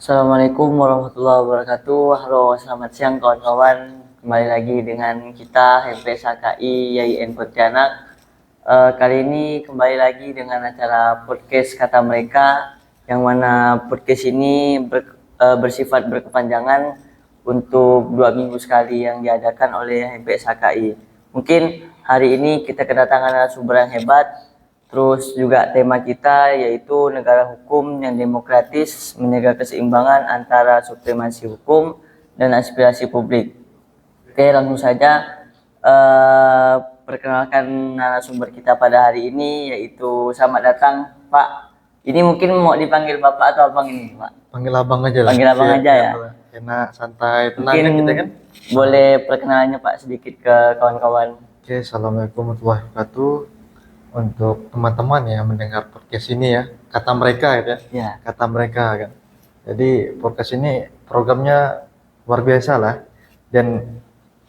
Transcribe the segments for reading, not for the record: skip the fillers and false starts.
Assalamualaikum warahmatullahi wabarakatuh. Halo, selamat siang kawan-kawan. Kembali lagi dengan kita HMPS HKI YIN Pontianak. Kali ini kembali lagi dengan acara podcast Kata Mereka, yang mana podcast ini bersifat berkepanjangan untuk 2 minggu sekali yang diadakan oleh HMPS HKI. Mungkin hari ini kita kedatangan narasumber yang hebat. Terus juga tema kita yaitu negara hukum yang demokratis menjaga keseimbangan antara supremasi hukum dan aspirasi publik. Oke, langsung saja perkenalkan narasumber kita pada hari ini, yaitu selamat datang Pak. Ini mungkin mau dipanggil Bapak atau Abang ini, Pak? Panggil abang aja lah. Panggil Abang aja ya. Enak, santai, tenang Mungkin kan kita kan. boleh perkenalannya Pak sedikit ke kawan-kawan. Oke, assalamualaikum warahmatullahi wabarakatuh. Untuk teman-teman yang mendengar podcast ini ya, kata mereka ya, Ya. kata mereka kan. Jadi podcast ini programnya luar biasa lah, dan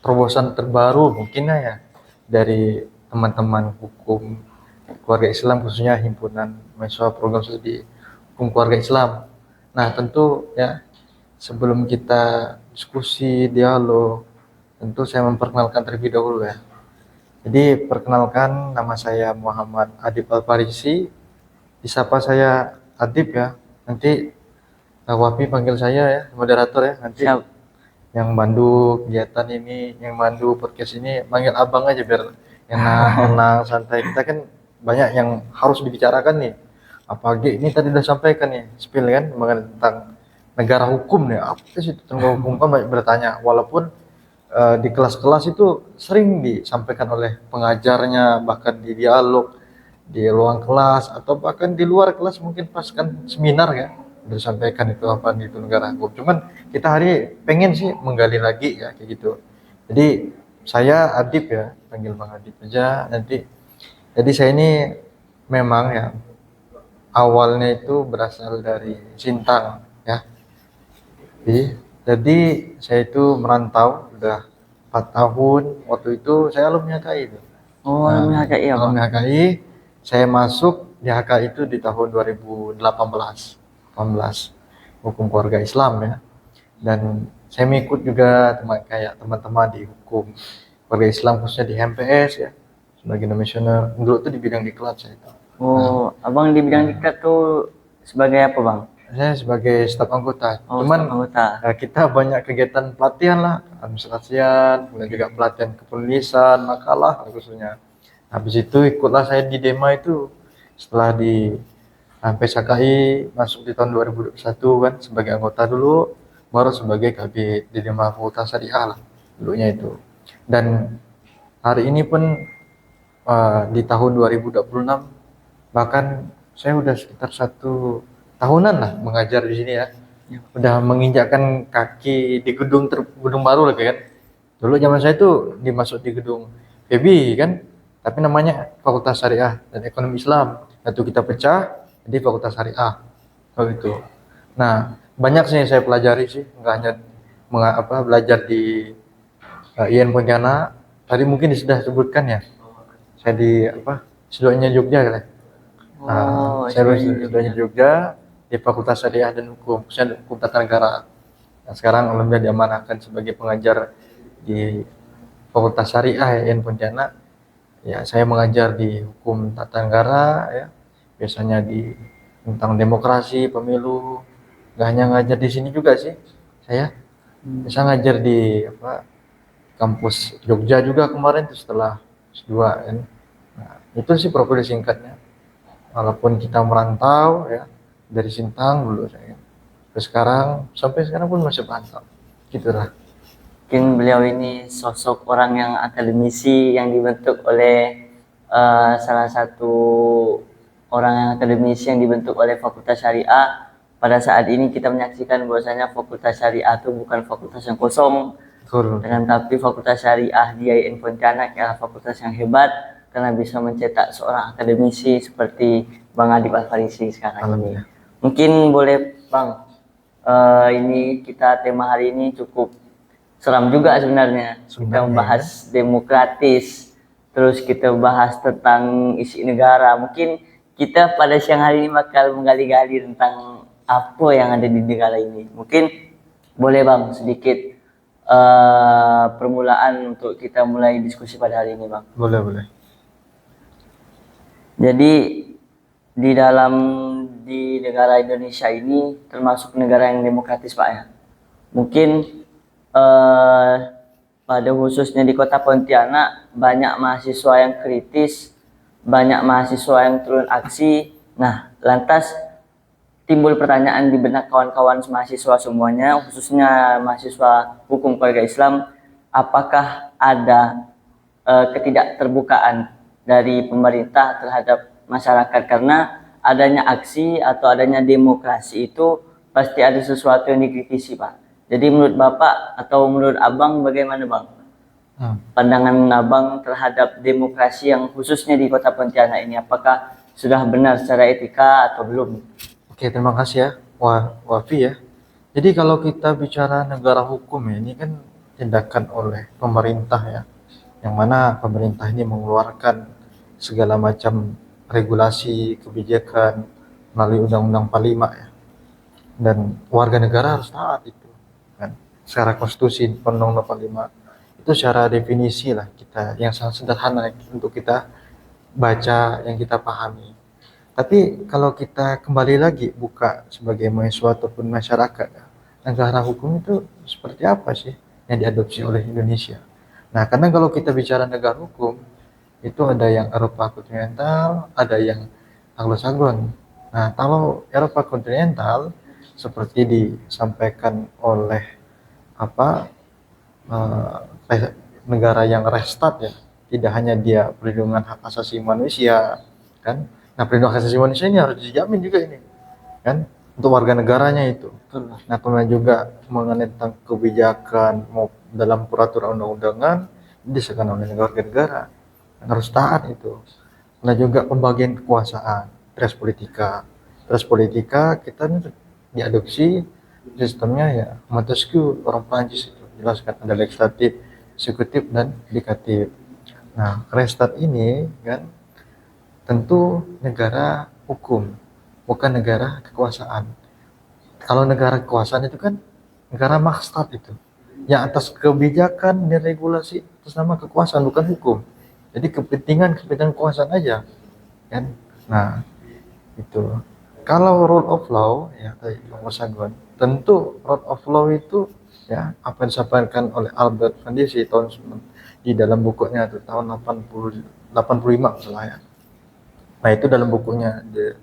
terobosan terbaru mungkin ya dari teman-teman hukum keluarga Islam, khususnya himpunan mahasiswa program studi hukum keluarga Islam. Nah tentu ya, sebelum kita diskusi, dialog, tentu saya memperkenalkan terlebih dahulu ya. Jadi perkenalkan, nama saya Muhammad Adib Al-Farisi. Disapa saya Adib ya. Nanti Wapi panggil saya ya, moderator ya. Nanti Siap. yang mandu kegiatan ini, yang mandu podcast ini, panggil abang aja biar enak, santai. Kita kan banyak yang harus dibicarakan nih. Apalagi ini tadi udah sampaikan nih, spill kan mengenai tentang negara hukum nih. Apa sih itu negara hukum, kan banyak bertanya. Walaupun di kelas-kelas itu sering disampaikan oleh pengajarnya, bahkan di dialog di ruang kelas atau bahkan di luar kelas, mungkin pas kan seminar ya disampaikan itu apa itu negara hukum. Cuman kita hari pengen sih menggali lagi ya kayak gitu. Jadi saya Adib ya, panggil Bang Adib aja nanti. Jadi saya ini memang ya awalnya itu berasal dari Sintang ya. Jadi saya itu merantau udah 4 tahun. Waktu itu saya alumni HKI itu. Oh, alumni HKI ya, Pak? Alumni HKI. Saya masuk di HKI itu di tahun 2018 hukum keluarga Islam ya. Dan saya mengikut juga teman-teman di hukum keluarga Islam, khususnya di HMPS ya, sebagai komisioner. Dulu itu di bidang diklat saya itu. Oh, Abang di bidang diklat tuh sebagai apa, Bang? Saya sebagai staf anggota. Oh, Cuman staf anggota. kita banyak kegiatan pelatihan lah, administrasian, kemudian juga pelatihan kepenulisan, makalah khususnya. Habis itu ikutlah saya di Dema itu setelah di sampai SKI masuk di tahun 2021 kan sebagai anggota dulu, baru sebagai kabid di Dema Fakultas Syariah lah dulunya itu. Dan hari ini pun di tahun 2026 bahkan saya udah sekitar 1 tahunan lah mengajar di sini ya. Udah menginjakkan kaki di gedung baru lagi kan. Dulu zaman saya tuh dimasuk di gedung FEBI kan, tapi namanya Fakultas Syariah dan Ekonomi Islam. Itu kita pecah jadi Fakultas Syariah. Itu. Nah, banyak sih yang saya pelajari sih, nggak hanya belajar di IN Pontianak. Tadi mungkin sudah sebutkan ya. Saya di Sidoanya Jogja kan. Saya Sidoanya Jogja di Fakultas Syariah dan Hukum, khususnya Hukum Tata Negara. Nah, sekarang alhamdulillah diamanahkan sebagai pengajar di Fakultas Syariah IN Pontianak. Ya, saya mengajar di Hukum Tata Negara ya. Biasanya di tentang demokrasi, pemilu. Gak hanya ngajar di sini juga sih. Saya bisa ngajar di kampus Jogja juga kemarin tuh setelah S2 kan. Nah, itu sih profil singkatnya. Walaupun kita merantau ya dari Sintang dulu saya. Terus sampai sekarang pun masih merantau. Gitulah. Mungkin beliau ini sosok orang yang akademisi yang dibentuk oleh salah satu orang yang akademisi yang dibentuk oleh Fakultas Syariah. Pada saat ini kita menyaksikan bahwasanya Fakultas Syariah itu bukan fakultas yang kosong. Dengan tapi Fakultas Syariah di IAIN Pontianak adalah fakultas yang hebat karena bisa mencetak seorang akademisi seperti Bang Adib Al-Farisi sekarang ini. Mungkin boleh Bang, ini tema hari ini cukup seram juga sebenarnya. Kita membahas demokratis, terus kita bahas tentang isi negara. Mungkin kita pada siang hari ini bakal menggali-gali tentang apa yang ada di negara ini. Mungkin boleh Bang sedikit permulaan untuk kita mulai diskusi pada hari ini Bang. Boleh. Jadi di negara Indonesia ini termasuk negara yang demokratis Pak ya. Mungkin pada khususnya di kota Pontianak banyak mahasiswa yang kritis, banyak mahasiswa yang turun aksi. Nah, lantas timbul pertanyaan di benak kawan-kawan mahasiswa semuanya, khususnya mahasiswa hukum keluarga Islam, apakah ada ketidakterbukaan dari pemerintah terhadap masyarakat, karena adanya aksi atau adanya demokrasi itu pasti ada sesuatu yang dikritisi Pak. Jadi menurut Bapak atau menurut Abang bagaimana Bang? Pandangan Abang terhadap demokrasi yang khususnya di kota Pontianak ini, apakah sudah benar secara etika atau belum? Oke, terima kasih ya, Wafi ya. Jadi kalau kita bicara negara hukum ya, ini kan tindakan oleh pemerintah ya, yang mana pemerintah ini mengeluarkan segala macam regulasi, kebijakan melalui Undang-Undang 45 ya. Dan warga negara harus taat itu kan. Secara konstitusi Undang-Undang 45 itu secara definisi lah kita yang sangat sederhana untuk kita baca, yang kita pahami. Tapi kalau kita kembali lagi buka sebagai mahasiswa ataupun masyarakat, negara hukum itu seperti apa sih yang diadopsi oleh Indonesia? Nah, karena kalau kita bicara negara hukum, itu ada yang Eropa kontinental, ada yang Anglo-Saxon. Nah, kalau Eropa kontinental seperti disampaikan oleh negara yang restart ya, tidak hanya dia perlindungan hak asasi manusia, kan? Nah, perlindungan hak asasi manusia ini harus dijamin juga ini, kan? Untuk warga negaranya itu. Nah, kemudian juga mengenai tentang kebijakan dalam peraturan undang-undangan disahkan oleh negara-negara harus taat itu. Nah, juga pembagian kekuasaan, res politika kita diadopsi sistemnya ya Montesquieu orang Prancis itu jelaskan ada legislatif, eksekutif dan yudikatif. Nah, Krestat ini kan tentu negara hukum, bukan negara kekuasaan. Kalau negara kekuasaan itu kan negara maksat itu, yang atas kebijakan dan regulasi atas nama kekuasaan bukan hukum. Jadi kepentingan kekuasaan aja, kan? Nah, itu. Kalau rule of law ya tadi Mas Agon, tentu rule of law itu ya apa yang disampaikan oleh Albert van Disi di dalam bukunya itu tahun 85 masalah ya. Nah, itu dalam bukunya The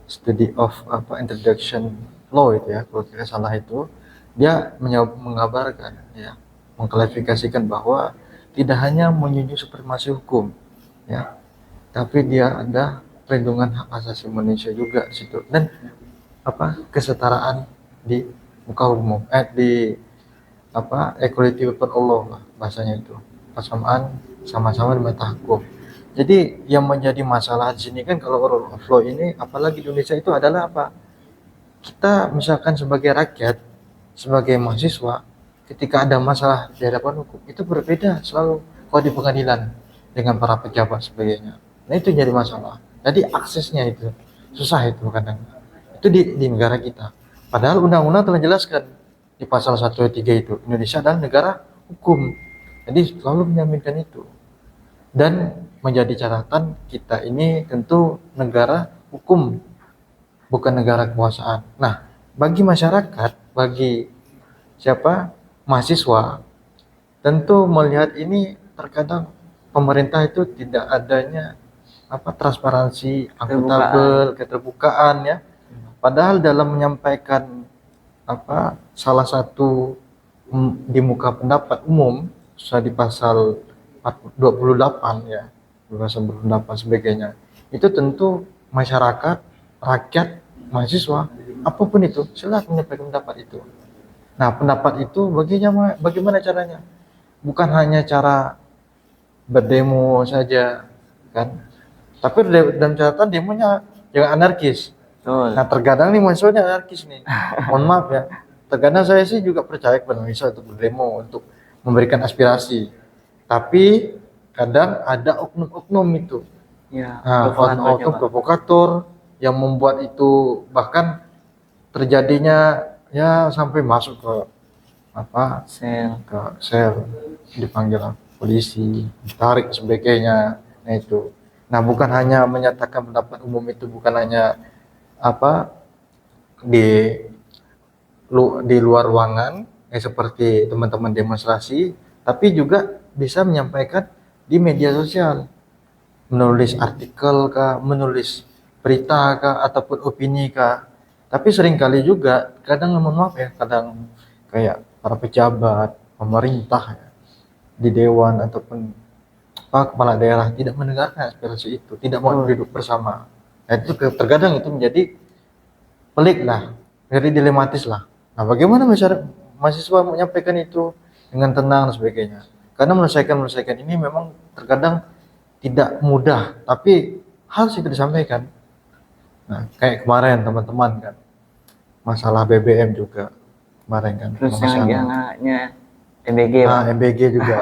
Study of Introduction Law itu ya, kalau tidak salah itu dia mengabarkan ya, mengklarifikasikan bahwa tidak hanya menjunjung supremasi hukum ya, tapi dia ada perlindungan hak asasi manusia juga situ, dan kesetaraan di muka umum, di equality before Allah lah bahasanya itu, kesamaan sama-sama di mata hukum. Jadi yang menjadi masalah di sini kan kalau rule of law ini, apalagi di Indonesia itu adalah apa? Kita misalkan sebagai rakyat, sebagai mahasiswa, ketika ada masalah di hadapan hukum itu berbeda selalu kalau di pengadilan dengan para pejabat sebagainya. Nah, itu jadi masalah. Jadi aksesnya itu susah itu kadang. Itu di negara kita. Padahal undang-undang telah jelaskan di pasal 1 ayat 3 itu Indonesia adalah negara hukum. Jadi selalu menjaminkan itu. Dan menjadi catatan kita ini tentu negara hukum, bukan negara kekuasaan. Nah, bagi masyarakat, bagi mahasiswa, tentu melihat ini terkadang pemerintah itu tidak adanya transparansi, akuntabel, keterbukaan ya. Padahal dalam menyampaikan salah satu di muka pendapat umum sudah di pasal 28 ya, pasal 28 sebagainya. Itu tentu masyarakat, rakyat, mahasiswa, apapun itu silakan menyampaikan pendapat itu. Nah, pendapat itu bagaimana caranya? Bukan hanya cara berdemo saja kan, tapi dalam catatan demonya jangan anarkis. Nah, terkadang nih mahasiswanya anarkis nih. Mohon maaf ya. Terkadang saya sih juga percaya kepada mahasiswa untuk berdemo, untuk memberikan aspirasi. Tapi kadang ada oknum-oknum itu. Ya, oknum provokator yang membuat itu bahkan terjadinya ya sampai masuk ke apa, Sel. ke sel, dipanggil polisi, ditarik sebagainya. Nah itu. Nah bukan hanya menyatakan pendapat umum itu, bukan hanya apa di di luar ruangan seperti teman-teman demonstrasi, tapi juga bisa menyampaikan di media sosial, menulis artikel kah, menulis berita kah, ataupun opini kah. Tapi seringkali juga kadang, mohon maaf ya, kadang kayak para pejabat, pemerintah ya, di dewan ataupun kepala daerah tidak mendengarkan aspirasi itu, tidak mau duduk bersama. Nah, itu terkadang itu menjadi pelik lah, jadi dilematis lah. Nah, bagaimana masyarakat mahasiswa menyampaikan itu dengan tenang dan sebagainya? Karena menyelesaikan ini memang terkadang tidak mudah, tapi harus itu disampaikan. Nah, kayak kemarin teman-teman kan, masalah BBM juga kemarin kan, Terus yang anaknya MBG, Pak. MBG juga.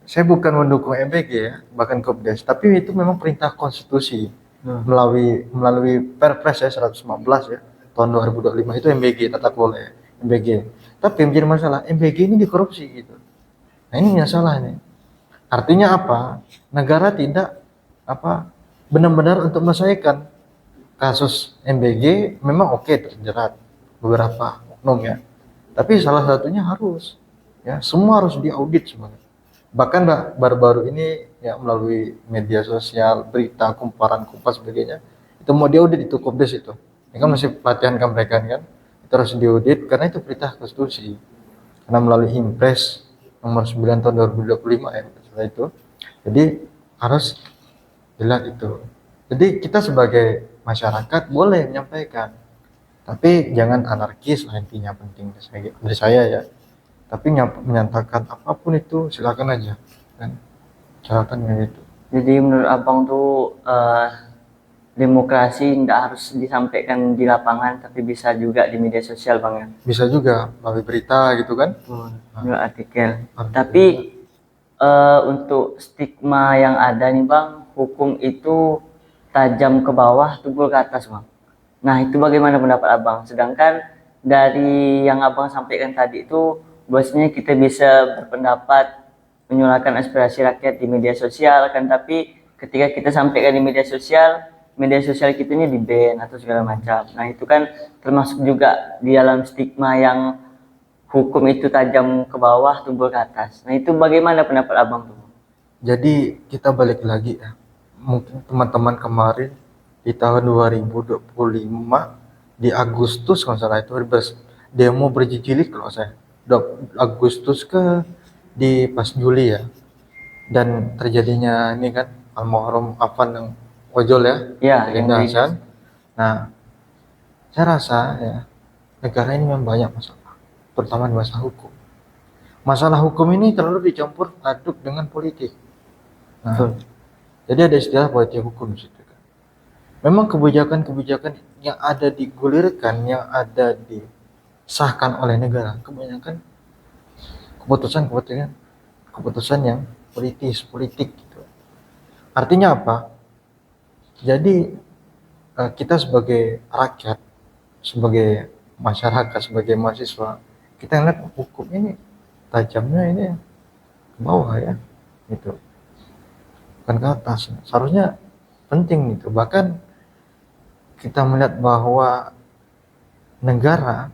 Saya bukan mendukung MBG ya, bahkan Kopdes, tapi itu memang perintah konstitusi melalui Perpres ya 115 ya tahun 2025 itu MBG tata kelola ya, MBG. Tapi yang menjadi masalah MBG ini dikorupsi gitu. Nah ini masalah nih. Artinya apa? Negara tidak apa benar-benar untuk menyelesaikan kasus MBG. Memang oke terjerat beberapa oknum ya, tapi salah satunya harus ya semua harus diaudit semuanya. Bahkan baru-baru ini ya melalui media sosial, berita, kumparan, Kompas sebagainya, itu mau diaudit itu Kopdes itu. Ini kan masih pelatihan kan mereka kan, itu harus diaudit karena itu perintah konstitusi. Karena melalui Impres nomor 9 tahun 2025 ya, setelah itu. Jadi harus dilihat itu. Jadi kita sebagai masyarakat boleh menyampaikan, tapi jangan anarkis lah intinya, penting dari saya ya. Tapi menyatakan apapun itu silakan aja kan, catatannya itu. Jadi menurut abang tuh demokrasi tidak harus disampaikan di lapangan, tapi bisa juga di media sosial, Bang ya. Bisa juga melalui berita gitu kan, Melalui artikel. Tapi untuk stigma yang ada nih Bang, hukum itu tajam ke bawah, tumpul ke atas Bang. Nah itu bagaimana pendapat abang? Sedangkan dari yang abang sampaikan tadi itu, bahwasanya kita bisa berpendapat, menyuarakan aspirasi rakyat di media sosial kan, tapi ketika kita sampaikan di media sosial kita ini di ban atau segala macam. Nah itu kan termasuk juga di dalam stigma yang hukum itu tajam ke bawah, tumpul ke atas. Nah itu bagaimana pendapat abang tuh? Jadi kita balik lagi ya, mungkin teman-teman kemarin di tahun 2025 di Agustus kalau salah itu demo berjilid kalau saya Agustus ke di pas Juli ya, dan terjadinya ini kan almarhum Afan yang ojol ya, Hasan. Nah saya rasa ya negara ini memang banyak masalah, terutama di masalah hukum ini terlalu dicampur aduk dengan politik. Nah, jadi ada istilah politik hukum di situ kan. Memang kebijakan-kebijakan yang ada digulirkan, yang ada disahkan oleh negara, kebanyakan keputusan yang politik gitu. Artinya apa? Jadi kita sebagai rakyat, sebagai masyarakat, sebagai mahasiswa, kita ngeliat hukum ini tajamnya ini ke bawah ya, gitu, bukan ke atas. Seharusnya penting gitu. Bahkan kita melihat bahwa negara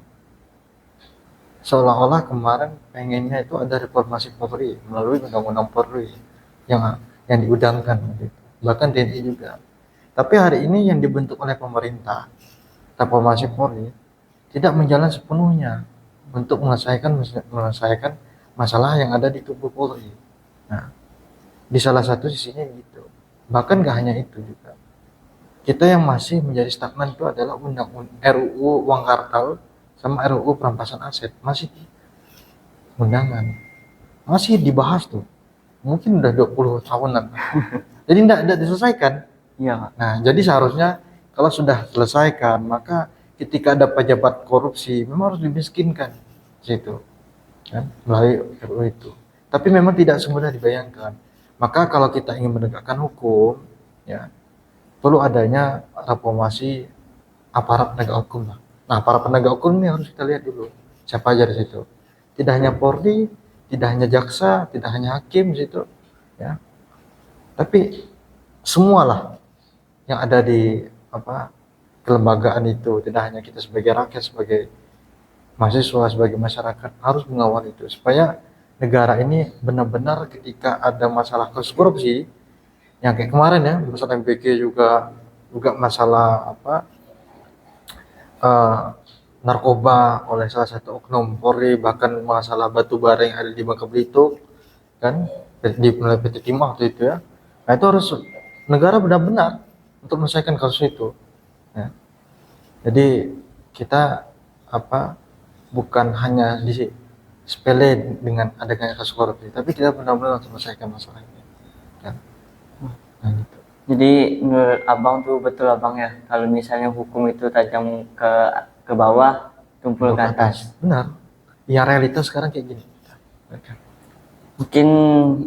seolah-olah kemarin pengennya itu ada reformasi Polri melalui undang-undang Polri yang diundangkan gitu. Bahkan TNI juga. Tapi hari ini yang dibentuk oleh pemerintah, reformasi Polri, tidak menjalan sepenuhnya untuk menyelesaikan masalah yang ada di tubuh Polri. Nah, di salah satu sisinya gitu. Bahkan gak hanya itu juga. Kita yang masih menjadi stagnan itu adalah RUU Uang Kartal sama RUU Perampasan Aset, masih undangan, masih dibahas tuh. Mungkin udah 20 tahunan. Jadi tidak diselesaikan. Iya, Nah, jadi seharusnya kalau sudah selesaikan, maka ketika ada pejabat korupsi memang harus dimiskinkan situ kan melalui RUU itu. Tapi memang tidak semudah dibayangkan. Maka kalau kita ingin menegakkan hukum ya perlu adanya reformasi aparat penegak hukum lah. Nah, para penegak hukum ini harus kita lihat dulu siapa aja di situ. Tidak hanya Polri, tidak hanya jaksa, tidak hanya hakim di situ, ya. Tapi semualah yang ada di kelembagaan itu, tidak hanya kita sebagai rakyat, sebagai mahasiswa, sebagai masyarakat harus mengawal itu supaya negara ini benar-benar ketika ada masalah kasus korupsi yang kayak kemarin ya, masalah MBG juga masalah eh, narkoba oleh salah satu oknum Polri, bahkan masalah batu bara yang ada di Bangka Belitung kan, di PT Timah waktu itu ya. Nah itu harus negara benar-benar untuk menyelesaikan kasus itu ya. Jadi kita bukan hanya di sepele dengan adanya kasus korupsi, tapi kita benar-benar untuk menyelesaikan masalah ini kan. Nah, gitu. Jadi menurut abang tuh betul abang ya, kalau misalnya hukum itu tajam ke bawah, tumpul ke atas. Benar. Ya realitas sekarang kayak gini. Mungkin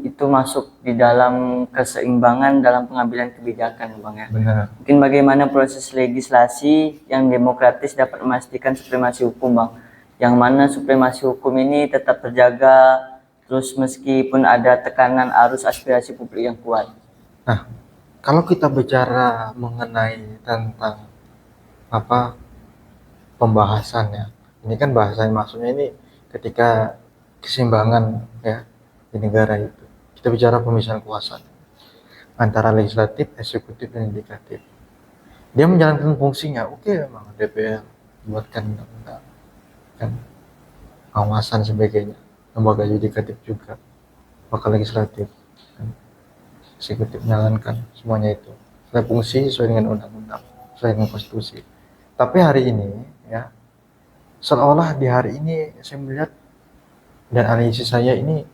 itu masuk di dalam keseimbangan dalam pengambilan kebijakan bang ya. Benar. Mungkin bagaimana proses legislasi yang demokratis dapat memastikan supremasi hukum bang, yang mana supremasi hukum ini tetap terjaga terus meskipun ada tekanan arus aspirasi publik yang kuat. Nah, kalau kita bicara mengenai tentang pembahasannya, ini kan bahasanya maksudnya ini ketika keseimbangan ya di negara itu, kita bicara pemisahan kuasa antara legislatif, eksekutif, dan yudikatif. Dia menjalankan fungsinya, oke, memang DPR buatkan undang-undang kan, pengawasan sebagainya, lembaga yudikatif juga, bakal legislatif kan, eksekutif menjalankan semuanya itu sesuai fungsi, sesuai dengan undang-undang, sesuai dengan konstitusi. Tapi hari ini ya, seolah di hari ini saya melihat dan analisis saya ini,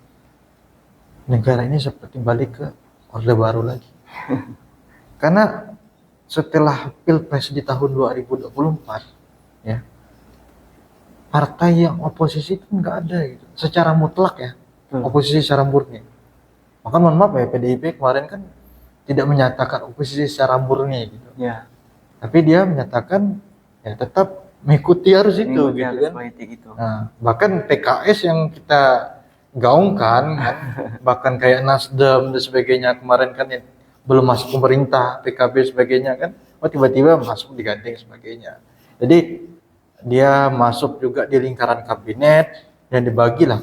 negara ini seperti balik ke orde baru lagi. Karena setelah Pilpres di tahun 2024 ya, partai yang oposisi itu nggak ada gitu, secara mutlak ya, oposisi secara murni. Maka mohon maaf ya, PDIP kemarin kan tidak menyatakan oposisi secara murni gitu. Ya. Tapi dia menyatakan ya tetap mengikuti harus itu gitu kan. Nah, bahkan PKS yang kita gaungkan kan, bahkan kayak Nasdem dan sebagainya kemarin kan yang belum masuk pemerintah, PKB sebagainya kan, tiba-tiba masuk digandeng sebagainya. Jadi dia masuk juga di lingkaran kabinet dan dibagilah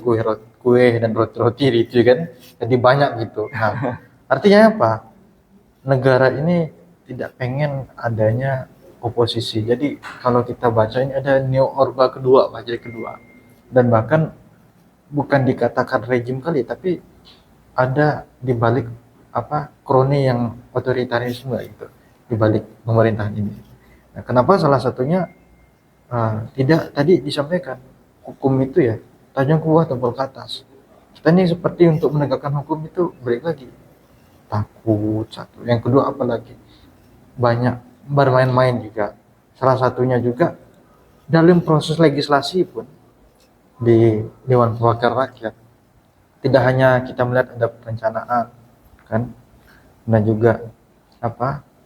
kue dan roti-roti itu kan, jadi banyak gitu. Nah, artinya apa? Negara ini tidak pengen adanya oposisi. Jadi kalau kita baca ini ada neo orba kedua, jadi kedua, dan bahkan bukan dikatakan rejim kali, tapi ada di balik kroni yang otoritarisme gitu di balik pemerintahan ini. Nah, kenapa salah satunya tidak tadi disampaikan hukum itu ya tajam ke bawah tumpul ke atas. Kita ini seperti untuk menegakkan hukum itu balik lagi takut satu. Yang kedua apalagi banyak bermain-main juga. Salah satunya juga dalam proses legislasi pun di Dewan Perwakilan Rakyat tidak hanya kita melihat ada perencanaan kan, dan juga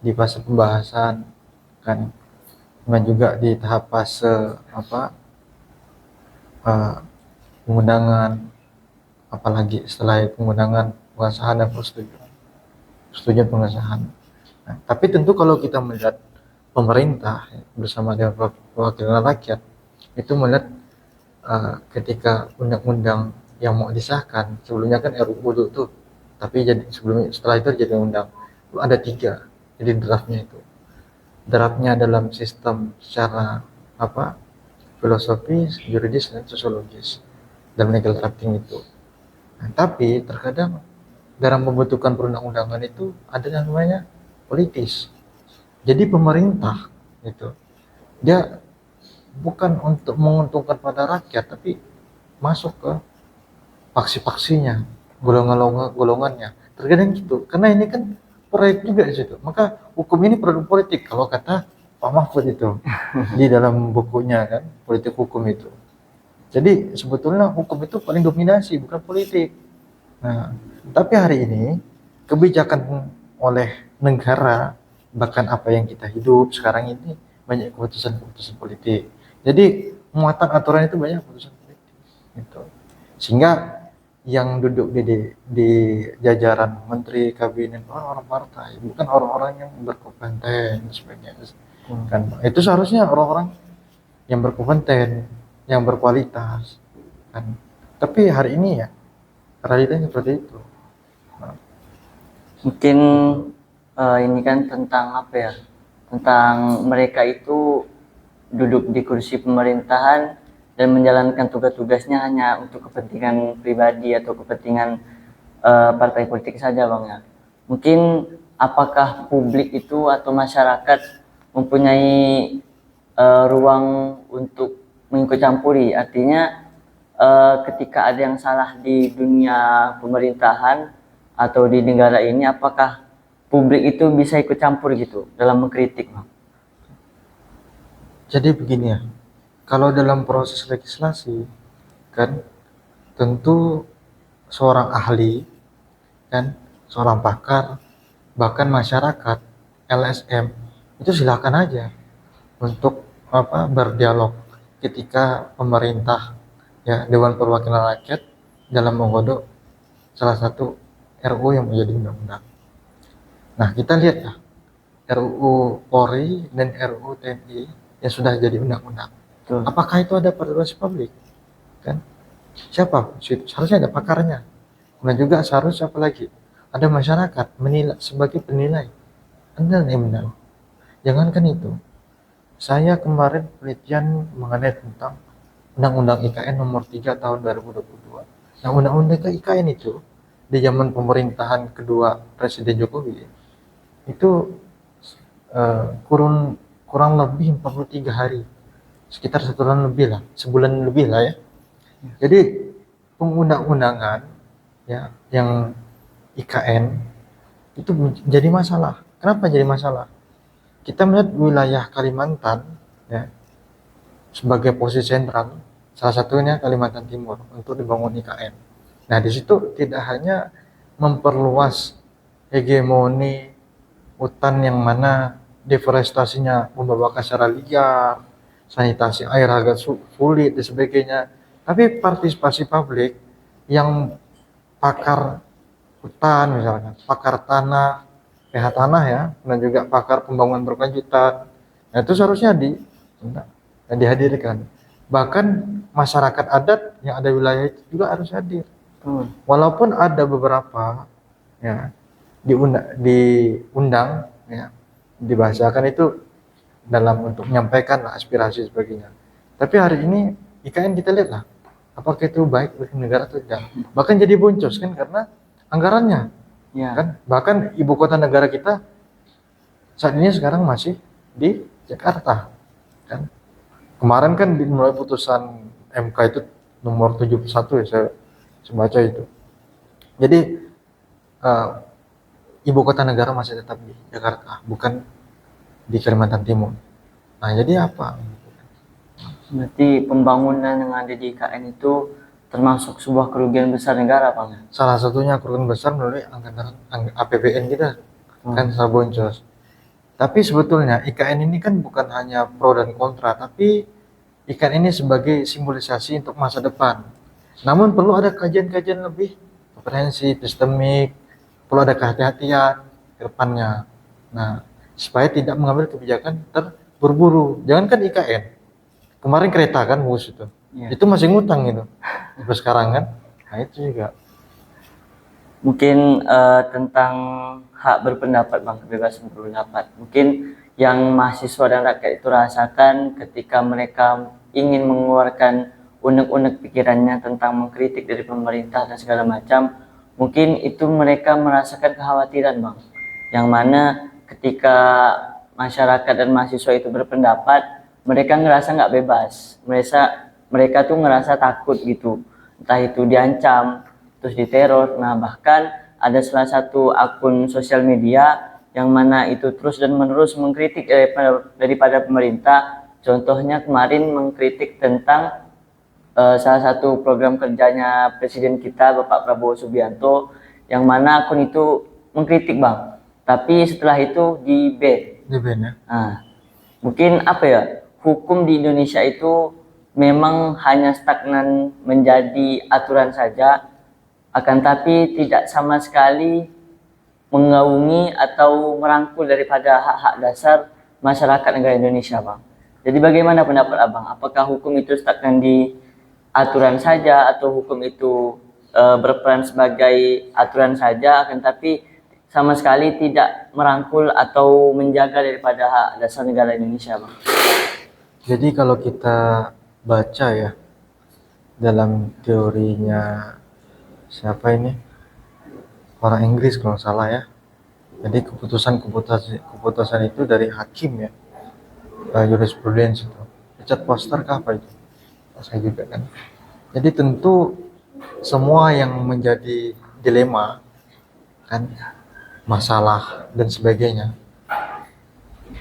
di fase pembahasan kan, dan juga di tahap fase pengundangan, apalagi setelah pengundangan, pengesahan dan persetujuan pengesahan. Nah, tapi tentu kalau kita melihat pemerintah bersama dengan perwakilan rakyat itu melihat ketika undang-undang yang mau disahkan, sebelumnya kan RUU itu, tapi jadi setelah itu jadi undang, ada 3, jadi draftnya dalam sistem secara filosofis, yuridis, dan sosiologis dalam legal drafting itu. Nah, tapi terkadang dalam pembentukan perundang-undangan itu ada yang namanya politis. Jadi pemerintah itu dia bukan untuk menguntungkan pada rakyat, tapi masuk ke paksi-paksinya, golongannya. Terkadang gitu, karena ini kan proyek juga di situ. Maka hukum ini produk politik kalau kata Pak Mahfud itu di dalam bukunya kan, politik hukum itu. Jadi sebetulnya hukum itu paling dominasi, bukan politik. Nah, tapi hari ini kebijakan oleh negara, bahkan apa yang kita hidup sekarang ini banyak keputusan-keputusan politik Jadi muatan aturan itu banyak putusan politik gitu. Sehingga yang duduk di jajaran menteri kabinet orang-orang partai, bukan orang-orang yang berkompeten sebagainya. Kan itu seharusnya orang-orang yang berkompeten, yang berkualitas kan. Tapi hari ini ya realitanya seperti itu. Nah, Mungkin ini kan tentang apa ya? Tentang mereka itu duduk di kursi pemerintahan dan menjalankan tugas-tugasnya hanya untuk kepentingan pribadi atau kepentingan partai politik saja, Bang ya. Mungkin apakah publik itu atau masyarakat mempunyai ruang untuk mengikut campuri? Artinya ketika ada yang salah di dunia pemerintahan atau di negara ini, apakah publik itu bisa ikut campur gitu dalam mengkritik, Bang? jadi begini ya, kalau dalam proses legislasi kan tentu seorang ahli kan, seorang pakar, bahkan masyarakat, LSM itu silakan aja untuk berdialog ketika pemerintah ya Dewan Perwakilan Rakyat dalam menggodok salah satu RUU yang menjadi undang-undang. Nah kita lihat ya RUU Polri dan RUU TNI yang sudah jadi undang-undang. Betul. Apakah itu ada partisipasi publik? Kan? Siapa? Seharusnya ada pakarnya. Dan juga seharusnya apa lagi? Ada masyarakat menilai sebagai penilai. Anda yang benar. Jangankan itu. Saya kemarin penelitian mengenai tentang Undang-Undang IKN nomor 3 tahun 2022. Nah, Undang-Undang IKN itu di zaman pemerintahan kedua Presiden Jokowi itu kurang lebih 43 hari, sekitar sebulan lebih lah ya. Jadi pengundang-undangan ya yang IKN itu jadi masalah. Kenapa jadi masalah? Kita melihat wilayah Kalimantan ya sebagai posisi sentral, salah satunya Kalimantan Timur untuk dibangun IKN. Nah di situ tidak hanya memperluas hegemoni hutan yang mana deforestasinya membawa secara liar, sanitasi air agak sulit dan sebagainya. Tapi partisipasi publik yang pakar hutan misalkan, pakar tanah, PH tanah ya, dan juga pakar pembangunan berkelanjutan, nah itu seharusnya dihadirkan. Bahkan masyarakat adat yang ada wilayah itu juga harus hadir. Walaupun ada beberapa ya diundang ya dibahasakan itu dalam untuk menyampaikan aspirasi sebagainya. Tapi hari ini IKN kita lihat lah apakah itu baik bagi negara atau tidak. Bahkan jadi boncos kan karena anggarannya ya. Kan bahkan ibu kota negara kita saat ini sekarang masih di Jakarta kan. Kemarin kan dimulai putusan MK itu nomor 71 ya saya baca itu. Jadi ibu kota negara masih tetap di Jakarta, bukan di Kalimantan Timur. Nah, jadi apa? Berarti pembangunan yang ada di IKN itu termasuk sebuah kerugian besar negara, Bang? Salah satunya kerugian besar melalui anggaran APBN kita, kan boncos. Tapi sebetulnya IKN ini kan bukan hanya pro dan kontra, tapi IKN ini sebagai simbolisasi untuk masa depan. Namun perlu ada kajian-kajian lebih komprehensif, sistemik, perlu ada kehati-hatian ke depannya. Nah, supaya tidak mengambil kebijakan terburu-buru. Jangankan IKN, kemarin kereta kan bus itu, itu masih ngutang gitu. Terus sekarang kan, nah itu juga. Mungkin tentang hak berpendapat, Bang, kebebasan berpendapat. Mungkin yang mahasiswa dan rakyat itu rasakan ketika mereka ingin mengeluarkan unek-unek pikirannya tentang mengkritik dari pemerintah dan segala macam, mungkin itu mereka merasakan kekhawatiran, Bang. Yang mana ketika masyarakat dan mahasiswa itu berpendapat, mereka ngerasa nggak bebas. Mereka tuh ngerasa takut gitu. Entah itu diancam, terus diteror. Nah, bahkan ada salah satu akun sosial media yang mana itu terus dan menerus mengkritik daripada pemerintah. Contohnya kemarin mengkritik tentang salah satu program kerjanya Presiden kita, Bapak Prabowo Subianto, yang mana akun itu mengkritik, Bang. Tapi setelah itu di-ban. Di-ban ya? Nah, mungkin apa ya, hukum di Indonesia itu memang hanya stagnan menjadi aturan saja, akan tapi tidak sama sekali menggaungi atau merangkul daripada hak-hak dasar masyarakat negara Indonesia, Bang. Jadi bagaimana pendapat Abang? Apakah hukum itu stagnan di aturan saja atau hukum itu berperan sebagai aturan saja, akan tapi sama sekali tidak merangkul atau menjaga daripada hak dasar negara Indonesia, Bang? Jadi kalau kita baca ya dalam teorinya siapa ini, orang Inggris kalau nggak salah ya. Jadi keputusan itu dari hakim ya, jurisprudence itu. Richard Foster kah apa itu? Saya juga kan. Jadi tentu semua yang menjadi dilema kan, masalah dan sebagainya,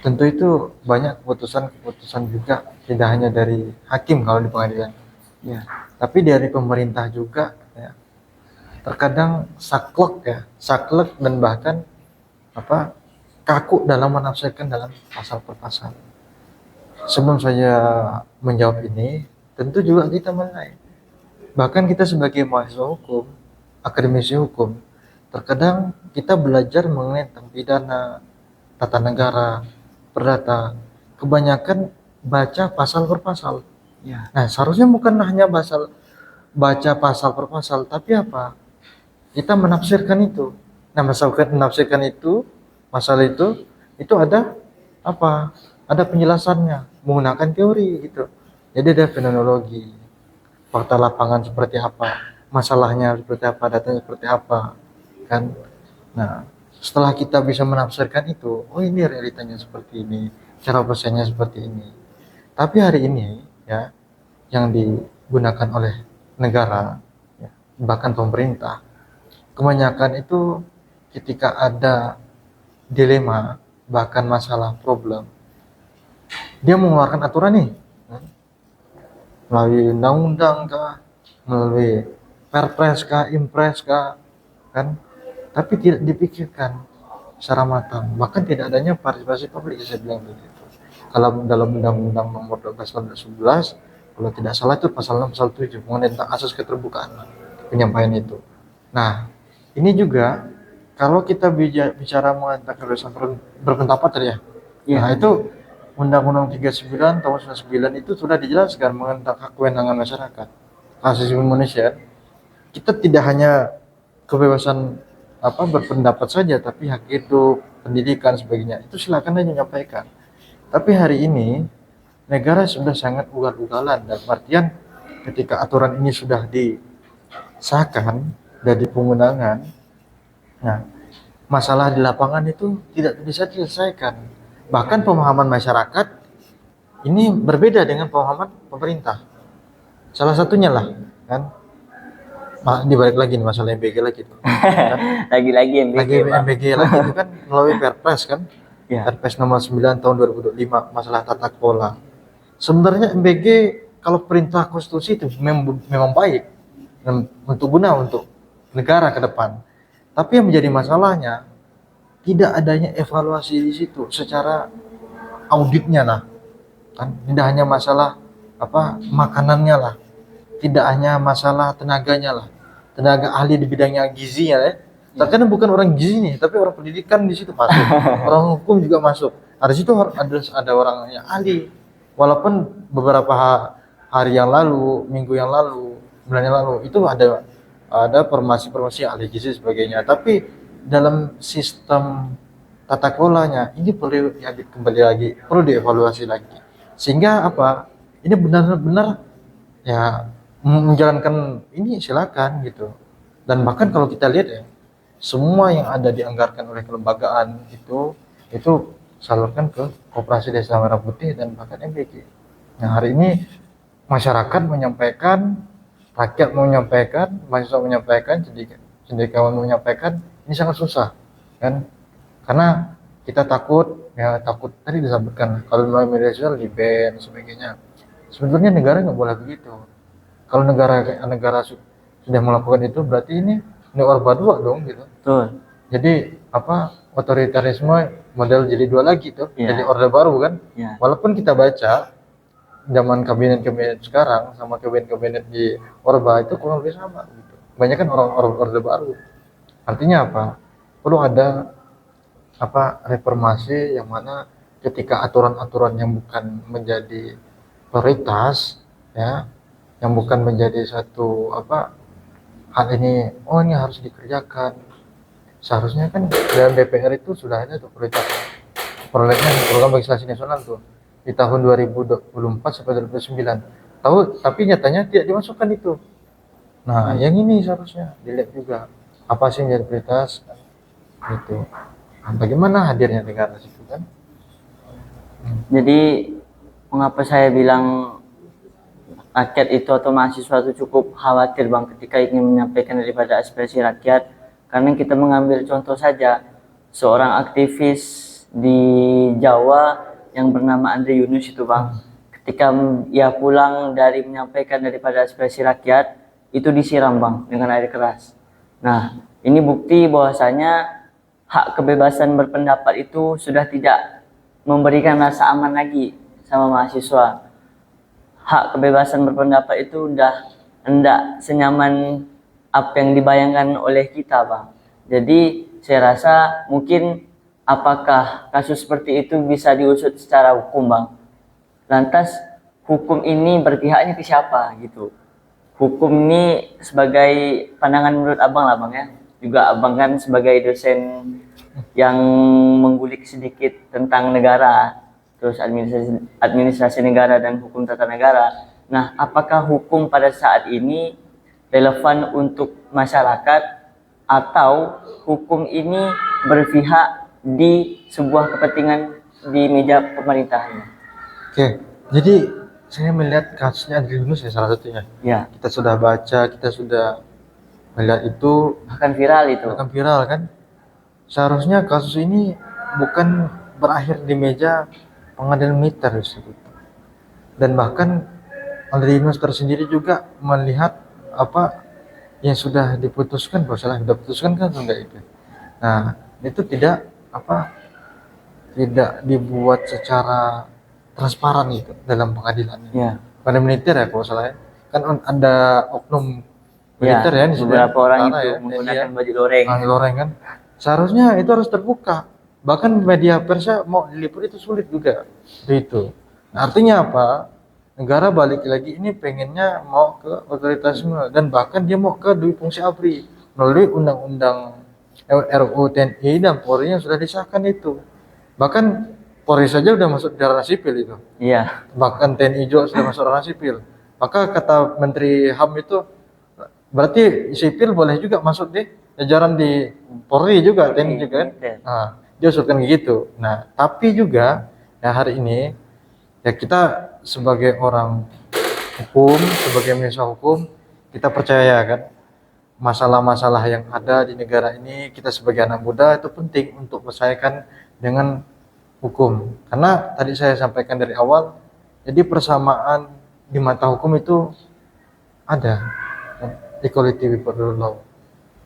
tentu itu banyak keputusan juga, tidak hanya dari hakim kalau di pengadilan Ya. tapi dari pemerintah juga ya. Terkadang saklek dan bahkan kaku dalam menafsirkan dalam pasal per pasal. Sebelum saya menjawab ini, tentu juga kita menilai, bahkan kita sebagai mahasiswa hukum, akademisi hukum, terkadang kita belajar mengenai tentang pidana, tata negara, perdata, kebanyakan baca pasal per pasal. Ya. Nah, seharusnya bukan hanya baca pasal per pasal, tapi apa? Kita menafsirkan itu. Nah, menafsirkan itu, masalah itu ada apa? Ada penjelasannya menggunakan teori gitu. Jadi ada fenomenologi, fakta lapangan seperti apa, masalahnya seperti apa, datanya seperti apa, kan? Nah, setelah kita bisa menafsirkan itu, oh ini realitanya seperti ini, cara persennya seperti ini. Tapi hari ini ya, yang digunakan oleh negara, ya, bahkan pemerintah, kebanyakan itu ketika ada dilema, bahkan masalah problem, dia mengeluarkan aturan nih, melalui undang-undang kah, melalui perpres kah, impres kah, kan? Tapi tidak dipikirkan secara matang, bahkan tidak adanya partisipasi publik, saya bilang begitu. Kalau dalam Undang-Undang Nomor 12 Tahun 2011, kalau tidak salah itu pasal 6 pasal 7 mengenai tentang asas keterbukaan penyampaian itu. Nah, ini juga kalau kita bicara mengenai kebebasan berpendapat tadi ya. Ya. Nah, itu Undang-Undang 39 tahun 99 itu sudah dijelaskan mengenai tentang hak kewenangan masyarakat, asasi manusia. Kita tidak hanya kebebasan berpendapat saja, tapi hak hidup, pendidikan, sebagainya. Itu silakan aja menyampaikan. Tapi hari ini negara sudah sangat ugal-ugalan, dan artian ketika aturan ini sudah disahkan dan diperundangkan, nah masalah di lapangan itu tidak bisa diselesaikan. Bahkan pemahaman masyarakat ini berbeda dengan pemahaman pemerintah. Salah satunya lah kan, dibalik lagi nih masalah MBG lagi tuh. Kan? Lagi-lagi MBG lagi itu kan melalui Perpres kan. Ya. Perpres nomor 9 tahun 2025 masalah tata kelola. Sebenarnya MBG kalau perintah konstitusi itu memang baik untuk guna untuk negara ke depan. Tapi yang menjadi masalahnya tidak adanya evaluasi di situ secara auditnya lah. Kan tidak hanya masalah makanannya lah. Tidak hanya masalah tenaganya lah. Tenaga ahli di bidangnya gizinya ya. Terkadang bukan orang gizi nih, tapi orang pendidikan di situ masuk. Orang hukum juga masuk. Ada situ ada orang yang ahli. Walaupun beberapa hari yang lalu, minggu yang lalu, bulan yang lalu itu ada formasi ahli gizi sebagainya. Tapi dalam sistem tata kelolanya ini perlu kembali lagi, perlu dievaluasi lagi. Sehingga ini benar-benar ya menjalankan ini silakan gitu. Dan bahkan kalau kita lihat ya, semua yang ada dianggarkan oleh kelembagaan itu salurkan ke Koperasi Desa Merah Putih dan bahkan MBG. Nah, hari ini masyarakat menyampaikan, rakyat menyampaikan, mahasiswa menyampaikan, cendekiawan menyampaikan, ini sangat susah kan, karena kita takut tadi disebutkan kalau melalui media sosial di ban sebagainya. Sebetulnya negara nggak boleh begitu. Kalau negara sudah melakukan itu berarti ini Orba 2 dong gitu. Betul. Jadi otoritarisme model jadi 2 lagi tuh, jadi orde baru kan. Ya. Walaupun kita baca zaman kabinet-kabinet sekarang sama kabinet-kabinet di Orba itu kurang lebih sama gitu. Banyak kan orang-orang Orde Baru. Artinya apa? Perlu ada reformasi yang mana ketika aturan-aturan yang bukan menjadi prioritas ya, yang bukan menjadi satu hal ini, ini harus dikerjakan. Seharusnya kan dalam DPR itu sudah ada tuh prioritas program legislasi nasional tuh di tahun 2024 sampai 2029. Tapi nyatanya tidak dimasukkan itu. Nah, yang ini seharusnya dilihat juga apa sih yang jadi prioritas gitu. Nah, bagaimana hadirnya negara situ kan? Jadi mengapa saya bilang rakyat itu atau mahasiswa itu cukup khawatir Bang ketika ingin menyampaikan daripada aspirasi rakyat, karena kita mengambil contoh saja seorang aktivis di Jawa yang bernama Andre Yunus itu Bang, ketika ia pulang dari menyampaikan daripada aspirasi rakyat itu disiram Bang dengan air keras. Nah, ini bukti bahwasanya hak kebebasan berpendapat itu sudah tidak memberikan rasa aman lagi sama mahasiswa. Hak kebebasan berpendapat itu udah hendak senyaman apa yang dibayangkan oleh kita Bang. Jadi saya rasa mungkin apakah kasus seperti itu bisa diusut secara hukum Bang. Lantas hukum ini berpihaknya ke siapa gitu. Hukum ini sebagai pandangan menurut Abang lah Bang ya. Juga Abang kan sebagai dosen yang menggulik sedikit tentang negara, terus administrasi negara dan hukum tata negara. Nah, apakah hukum pada saat ini relevan untuk masyarakat atau hukum ini berpihak di sebuah kepentingan di meja pemerintahan? Oke, jadi saya melihat kasusnya Andre Yunus ya salah satunya. Ya, Kita sudah baca, kita sudah melihat itu bahkan viral itu. bahkan viral kan. Seharusnya kasus ini bukan berakhir di meja pengadilan militer tersebut. Dan bahkan Andre Yunus tersendiri juga melihat apa yang sudah diputuskan, kalau salah sudah diputuskan kan enggak itu. Nah, itu tidak dibuat secara transparan gitu dalam pengadilannya. Ya, Pada militer ya kalau salah ya. Kan ada oknum militer ya di situ. beberapa orang itu ya, menggunakan baju loreng. loreng kan. Seharusnya itu harus terbuka. Bahkan media persnya mau diliput itu sulit juga. Itu. Nah, artinya apa? Negara balik lagi ini pengennya mau ke otoritarisme dan bahkan dia mau ke Dwi Fungsi ABRI melalui undang-undang RUU TNI dan Polri yang sudah disahkan itu. Bahkan Polri saja udah masuk di ranah sipil itu. Iya. Bahkan TNI juga sudah masuk ranah sipil. Maka kata Menteri HAM itu berarti sipil boleh juga masuk di jajaran di Polri juga, TNI juga kan. Nah, dia usulkan gitu. Nah, tapi juga ya hari ini ya kita sebagai orang hukum, sebagai mahasiswa hukum, kita percaya kan masalah-masalah yang ada di negara ini kita sebagai anak muda itu penting untuk menyelesaikan dengan hukum. Karena tadi saya sampaikan dari awal, jadi persamaan di mata hukum itu ada, equality before the law.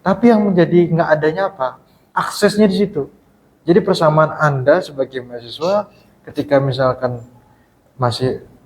Tapi yang menjadi nggak adanya apa? Aksesnya di situ. Jadi persamaan Anda sebagai mahasiswa ketika misalkan masih